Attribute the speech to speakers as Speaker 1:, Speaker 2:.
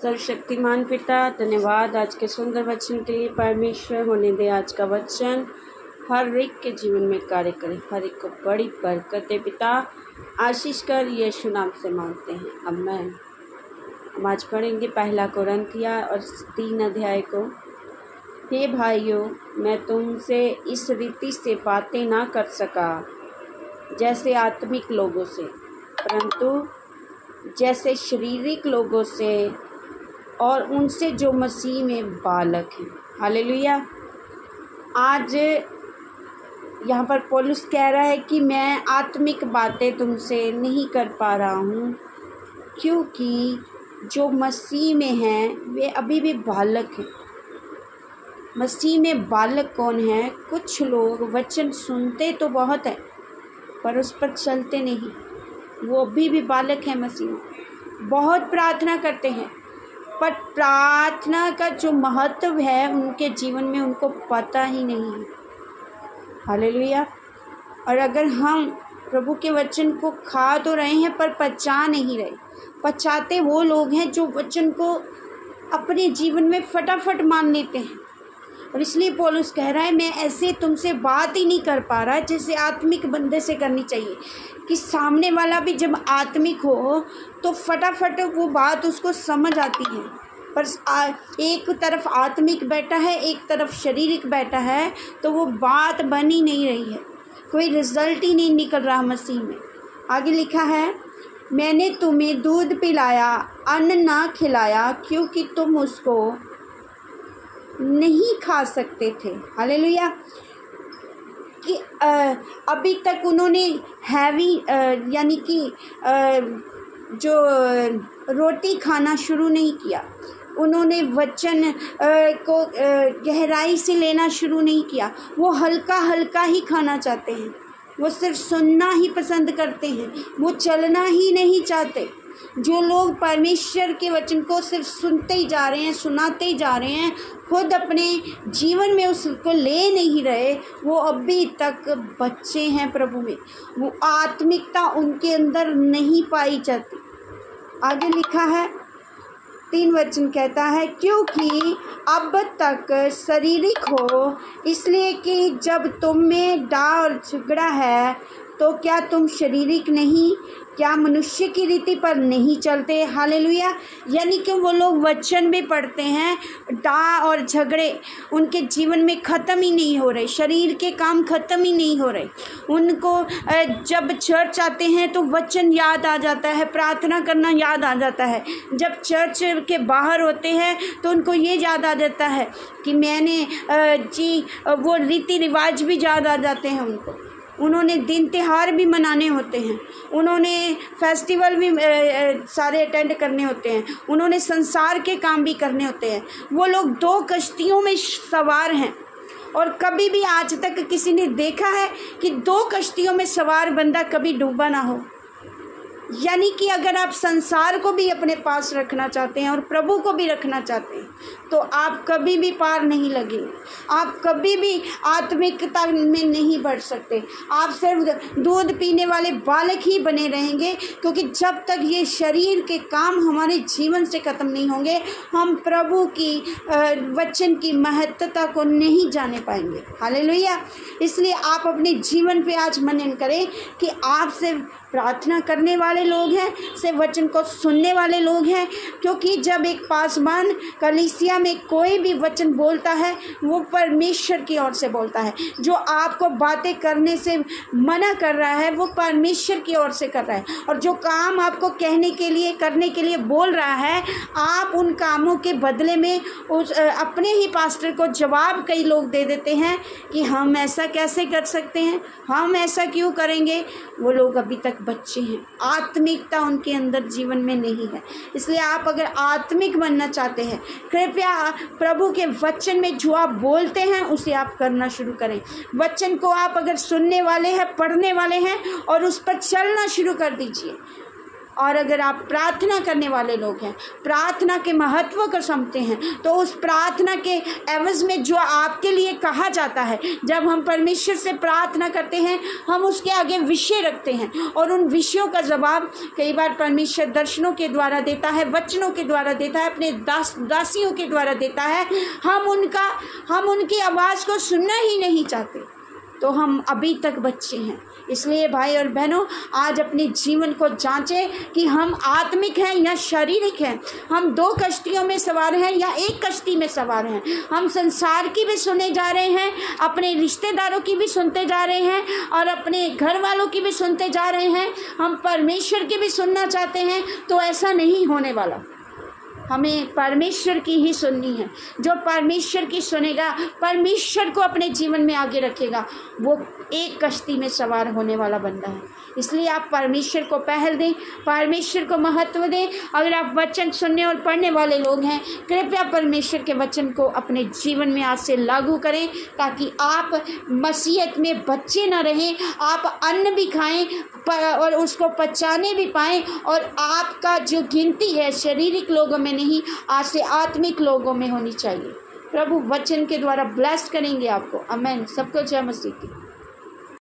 Speaker 1: सर्वशक्तिमान पिता, धन्यवाद आज के सुंदर वचन के लिए। परमेश्वर होने दे आज का वचन हर एक के जीवन में कार्य करे, हर एक को बड़ी बरकत दे पिता, आशीष कर, यीशु नाम से मांगते हैं, आमीन। हम आज पढ़ेंगे पहला कोरिन्थिया और 3 अध्याय को। हे भाइयों, मैं तुमसे इस रीति से बातें ना कर सका जैसे आत्मिक लोगों से, परंतु जैसे शारीरिक लोगों से और उनसे जो मसीह में बालक हैं। हालेलुया। आज यहाँ पर पौलुस कह रहा है कि मैं आत्मिक बातें तुमसे नहीं कर पा रहा हूँ, क्योंकि जो मसीह में हैं वे अभी भी बालक हैं। मसीह में बालक कौन है? कुछ लोग वचन सुनते तो बहुत है पर उस पर चलते नहीं, वो अभी भी बालक है मसीह में। बहुत प्रार्थना करते हैं पर प्रार्थना का जो महत्व है उनके जीवन में उनको पता ही नहीं है। हालेलुया। और अगर हम प्रभु के वचन को खा तो रहे हैं पर पचा नहीं रहे। पचाते वो लोग हैं जो वचन को अपने जीवन में फटाफट मान लेते हैं। और इसलिए पौलुस कह रहा है मैं ऐसे तुमसे बात ही नहीं कर पा रहा जैसे आत्मिक बंदे से करनी चाहिए, कि सामने वाला भी जब आत्मिक हो तो फटाफट वो बात उसको समझ आती है। पर एक तरफ आत्मिक बैठा है, एक तरफ शारीरिक बैठा है, तो वो बात बन ही नहीं रही है, कोई रिजल्ट ही नहीं निकल रहा मसीह में। आगे लिखा है, मैंने तुम्हें दूध पिलाया, अन्न ना खिलाया, क्योंकि तुम उसको नहीं खा सकते थे। हालेलुया। कि अभी तक उन्होंने हैवी यानी कि जो रोटी खाना शुरू नहीं किया, उन्होंने वचन को गहराई से लेना शुरू नहीं किया। वो हल्का हल्का ही खाना चाहते हैं, वो सिर्फ सुनना ही पसंद करते हैं, वो चलना ही नहीं चाहते। जो लोग परमेश्वर के वचन को सिर्फ सुनते ही जा रहे हैं, सुनाते ही जा रहे हैं, खुद अपने जीवन में उसको ले नहीं रहे, वो अभी तक बच्चे हैं प्रभु में। वो आत्मिकता उनके अंदर नहीं पाई जाती। आगे लिखा है 3 वचन कहता है, क्योंकि अब तक शारीरिक हो, इसलिए कि जब तुम में डाह और झगड़ा है तो क्या तुम शारीरिक नहीं, क्या मनुष्य की रीति पर नहीं चलते। हालेलुया। यानी कि वो लोग वचन भी पढ़ते हैं, डाह और झगड़े उनके जीवन में ख़त्म ही नहीं हो रहे, शरीर के काम ख़त्म ही नहीं हो रहे। उनको जब चर्च आते हैं तो वचन याद आ जाता है, प्रार्थना करना याद आ जाता है। जब चर्च के बाहर होते हैं तो उनको ये याद आ जाता है कि मैंने वो रीति रिवाज भी याद आ जाते हैं उनको। उन्होंने दिन त्योहार भी मनाने होते हैं, उन्होंने फेस्टिवल भी सारे अटेंड करने होते हैं, उन्होंने संसार के काम भी करने होते हैं। वो लोग 2 कश्तियों में सवार हैं। और कभी भी आज तक किसी ने देखा है कि 2 कश्तियों में सवार बंदा कभी डूबा ना हो? यानी कि अगर आप संसार को भी अपने पास रखना चाहते हैं और प्रभु को भी रखना चाहते हैं तो आप कभी भी पार नहीं लगेंगे, आप कभी भी आत्मिकता में नहीं बढ़ सकते। आप सिर्फ दूध पीने वाले बालक ही बने रहेंगे, क्योंकि जब तक ये शरीर के काम हमारे जीवन से ख़त्म नहीं होंगे हम प्रभु की वचन की महत्वता को नहीं जाने पाएंगे। हालेलुया। इसलिए आप अपने जीवन पे आज मनन करें कि आप सिर्फ प्रार्थना करने वाले लोग हैं, से वचन को सुनने वाले लोग हैं, क्योंकि जब एक पासवान कलीसिया में कोई भी वचन बोलता है वो परमेश्वर की ओर से बोलता है। जो आपको बातें करने से मना कर रहा है वो परमेश्वर की ओर से कर रहा है, और जो काम आपको कहने के लिए करने के लिए बोल रहा है, आप उन कामों के बदले में अपने ही पास्टर को जवाब कई लोग दे देते हैं कि हम ऐसा कैसे कर सकते हैं, हम ऐसा क्यों करेंगे। वो लोग अभी तक बच्चे हैं, आत्मिकता उनके अंदर जीवन में नहीं है। इसलिए आप अगर आत्मिक बनना चाहते हैं, कृपया प्रभु के वचन में जो आप बोलते हैं उसे आप करना शुरू करें। वचन को आप अगर सुनने वाले हैं, पढ़ने वाले हैं, और उस पर चलना शुरू कर दीजिए। और अगर आप प्रार्थना करने वाले लोग हैं, प्रार्थना के महत्व को समझते हैं, तो उस प्रार्थना के एवज में जो आपके लिए कहा जाता है, जब हम परमेश्वर से प्रार्थना करते हैं, हम उसके आगे विषय रखते हैं और उन विषयों का जवाब कई बार परमेश्वर दर्शनों के द्वारा देता है, वचनों के द्वारा देता है, अपने दासियों के द्वारा देता है। हम उनकी आवाज़ को सुनना ही नहीं चाहते, तो हम अभी तक बच्चे हैं। इसलिए भाई और बहनों, आज अपने जीवन को जांचें कि हम आत्मिक हैं या शारीरिक हैं। हम 2 कश्तियों में सवार हैं या एक कश्ती में सवार हैं। हम संसार की भी सुने जा रहे हैं, अपने रिश्तेदारों की भी सुनते जा रहे हैं और अपने घर वालों की भी सुनते जा रहे हैं। हम परमेश्वर की भी सुनना चाहते हैं, तो ऐसा नहीं होने वाला। हमें परमेश्वर की ही सुननी है। जो परमेश्वर की सुनेगा, परमेश्वर को अपने जीवन में आगे रखेगा, वो एक कश्ती में सवार होने वाला बंदा है। इसलिए आप परमेश्वर को पहल दें, परमेश्वर को महत्व दें। अगर आप वचन सुनने और पढ़ने वाले लोग हैं, कृपया परमेश्वर के वचन को अपने जीवन में आज से लागू करें, ताकि आप मसीहत में बच्चे ना रहें, आप अन्न भी खाएं और उसको पचाने भी पाएं, और आपका जो गिनती है शारीरिक लोगों में नहीं, आज से आत्मिक लोगों में होनी चाहिए। प्रभु वचन के द्वारा ब्लेस करेंगे आपको। आमेन। सबको जय मसीह की।